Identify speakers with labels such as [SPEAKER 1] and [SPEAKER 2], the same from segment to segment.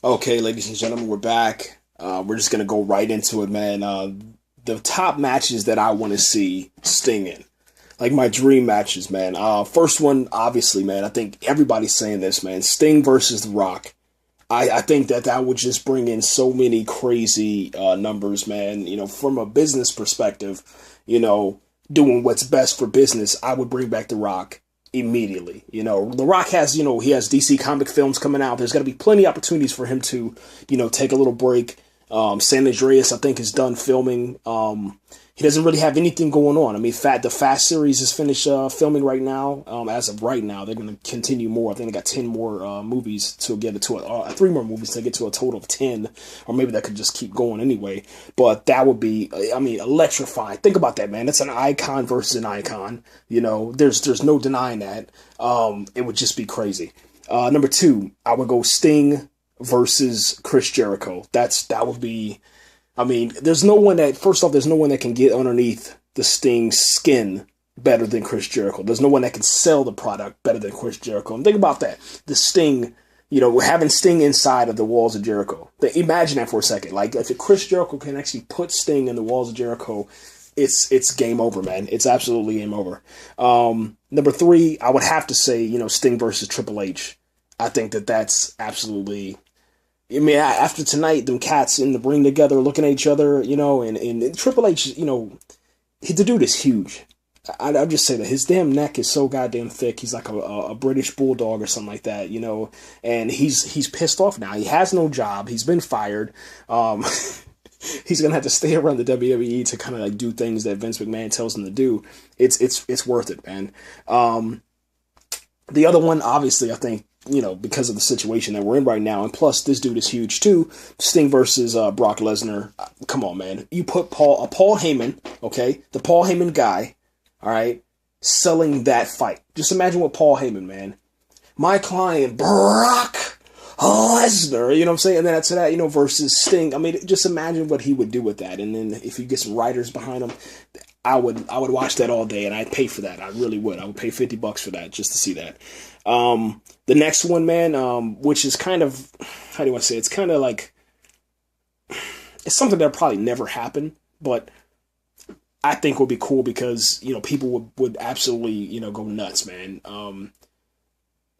[SPEAKER 1] Okay, ladies and gentlemen, we're back. We're just gonna go right into it, man. The top matches that I want to see Sting in, like my dream matches, man. First one, obviously, man. I think everybody's saying this, man. Sting versus The Rock. I think that would just bring in so many crazy numbers, man. You know, from a business perspective, you know, doing what's best for business, I would bring back The Rock immediately. You know, The Rock has, he has DC comic films coming out. There's going to be plenty of opportunities for him to, take a little break. San Andreas, I think, is done filming. He doesn't really have anything going on. I mean, the Fast series is finished filming right now. As of right now, they're going to continue more. I think they got 10 more movies to get to three more movies to get to a total of 10, or maybe that could just keep going anyway. But that would be, I mean, electrifying. Think about that, man. It's an icon versus an icon. You know, there's no denying that. It would just be crazy. Number two, I would go Sting versus Chris Jericho. That would be. I mean, there's no one that can get underneath the Sting skin better than Chris Jericho. There's no one that can sell the product better than Chris Jericho. And think about that. The Sting, having Sting inside of the walls of Jericho. Imagine that for a second. Like, if Chris Jericho can actually put Sting in the walls of Jericho, it's game over, man. It's absolutely game over. Number three, I would have to say, Sting versus Triple H. I think that's absolutely. I mean, after tonight, them cats in the ring together, looking at each other, and Triple H, the dude is huge. I'll just say that his damn neck is so goddamn thick. He's like a British bulldog or something like that, and he's pissed off now. He has no job. He's been fired. He's gonna have to stay around the WWE to kind of like do things that Vince McMahon tells him to do. It's worth it, man. The other one, obviously, I think, because of the situation that we're in right now, and plus this dude is huge too. Sting versus Brock Lesnar. Come on, man. You put Paul Heyman, okay, the Paul Heyman guy, all right, selling that fight. Just imagine what Paul Heyman, man, my client Brock Lesnar, you know what I'm saying? And then after that, versus Sting. I mean, just imagine what he would do with that. And then if you get some writers behind him, I would watch that all day, and I'd pay for that. I really would. I would pay $50 for that just to see that. The next one, man, which is kind of, how do you want to say? It's kind of like, it's something that'll probably never happen, but I think would be cool because, people would absolutely, go nuts, man.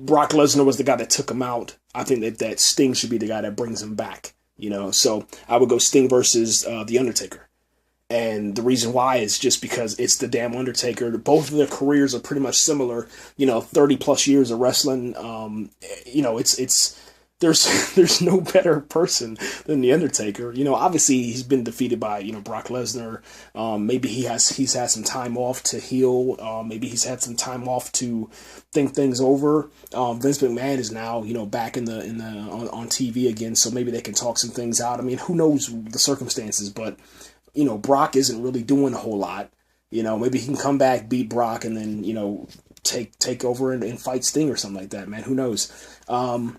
[SPEAKER 1] Brock Lesnar was the guy that took him out. I think that Sting should be the guy that brings him back, So I would go Sting versus The Undertaker. And the reason why is just because it's the damn Undertaker. Both of their careers are pretty much similar. 30 plus years of wrestling. There's no better person than the Undertaker. Obviously he's been defeated by Brock Lesnar. Maybe he's had some time off to heal. Maybe he's had some time off to think things over. Vince McMahon is now back on TV again, so maybe they can talk some things out. I mean, who knows the circumstances, but. Brock isn't really doing a whole lot. Maybe he can come back, beat Brock, and then, take over and fight Sting or something like that, man. Who knows? The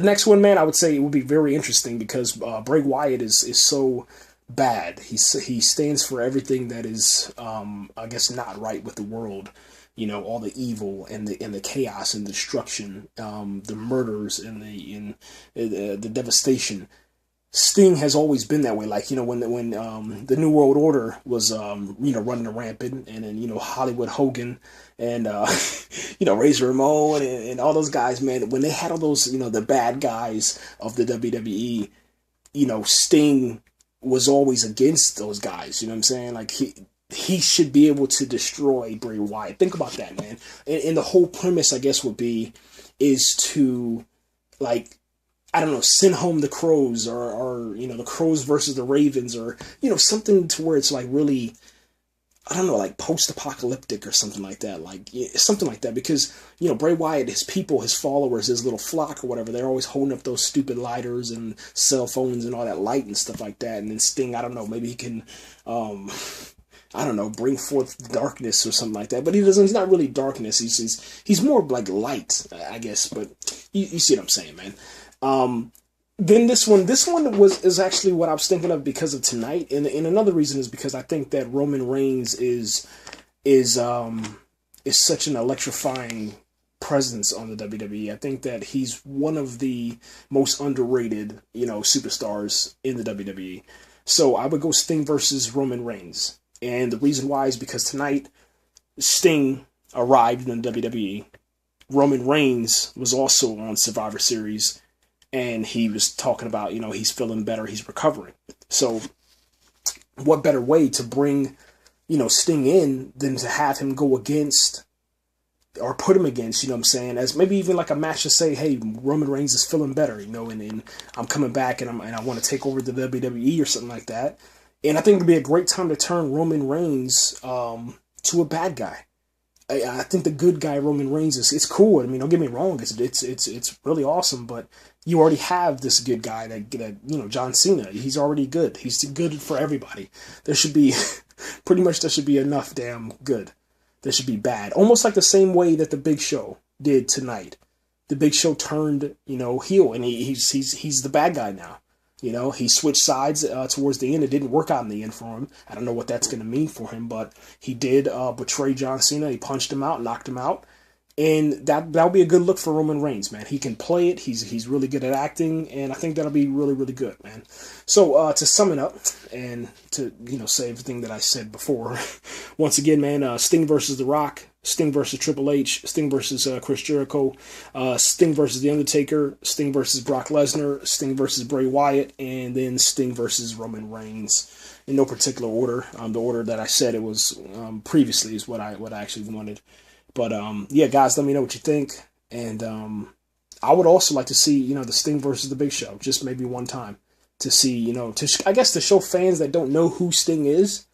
[SPEAKER 1] next one, man, I would say it would be very interesting because Bray Wyatt is so bad. He stands for everything that is, I guess, not right with the world. All the evil and the chaos and destruction, the murders and the devastation. Sting has always been that way. Like, when the New World Order was, running rampant, and then, Hollywood Hogan and, Razor Ramon and all those guys, man, when they had all those, the bad guys of the WWE, Sting was always against those guys. You know what I'm saying? Like, he should be able to destroy Bray Wyatt. Think about that, man. And the whole premise, I guess, is to, like, I don't know, send home the Crows or the Crows versus the Ravens or, something to where it's like really, I don't know, like post-apocalyptic or something like that. Like something like that because, Bray Wyatt, his people, his followers, his little flock or whatever, they're always holding up those stupid lighters and cell phones and all that light and stuff like that. And then Sting, I don't know, maybe he can, I don't know, bring forth darkness or something like that. But he's not really darkness. He's more like light, I guess. But you see what I'm saying, man. Then this one is actually what I was thinking of because of tonight, and another reason is because I think that Roman Reigns is such an electrifying presence on the WWE. I think that he's one of the most underrated, superstars in the WWE. So I would go Sting versus Roman Reigns. And the reason why is because tonight, Sting arrived in the WWE. Roman Reigns was also on Survivor Series, and he was talking about, he's feeling better, he's recovering. So what better way to bring, Sting in than to have him go against, or put him against, as maybe even like a match to say, hey, Roman Reigns is feeling better, and I'm coming back and I want to take over the WWE or something like that. And I think it'd be a great time to turn Roman Reigns to a bad guy. I think the good guy Roman Reigns it's cool. I mean, don't get me wrong, it's really awesome. But you already have this good guy that John Cena. He's already good. He's good for everybody. There should be there should be enough damn good. There should be bad. Almost like the same way that the Big Show did tonight. The Big Show turned heel, and he's the bad guy now. He switched sides towards the end. It didn't work out in the end for him. I don't know what that's going to mean for him, but he did betray John Cena. He punched him out, knocked him out. And that'll be a good look for Roman Reigns, man. He can play it. He's really good at acting, and I think that'll be really, really good, man. So to sum it up, and to say everything that I said before, once again, man, Sting versus The Rock, Sting versus Triple H, Sting versus Chris Jericho, Sting versus The Undertaker, Sting versus Brock Lesnar, Sting versus Bray Wyatt, and then Sting versus Roman Reigns. In no particular order. The order that I said it was previously is what I actually wanted. But, yeah, guys, let me know what you think. And I would also like to see, the Sting versus the Big Show, just maybe one time, to see, I guess to show fans that don't know who Sting is,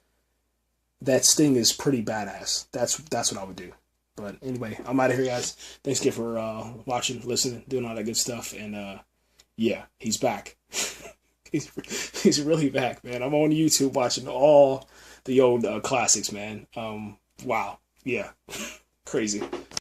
[SPEAKER 1] that Sting is pretty badass. That's what I would do. But anyway, I'm out of here, guys. Thanks again for watching, listening, doing all that good stuff. And, yeah, he's back. he's really back, man. I'm on YouTube watching all the old classics, man. Wow. Yeah. Crazy.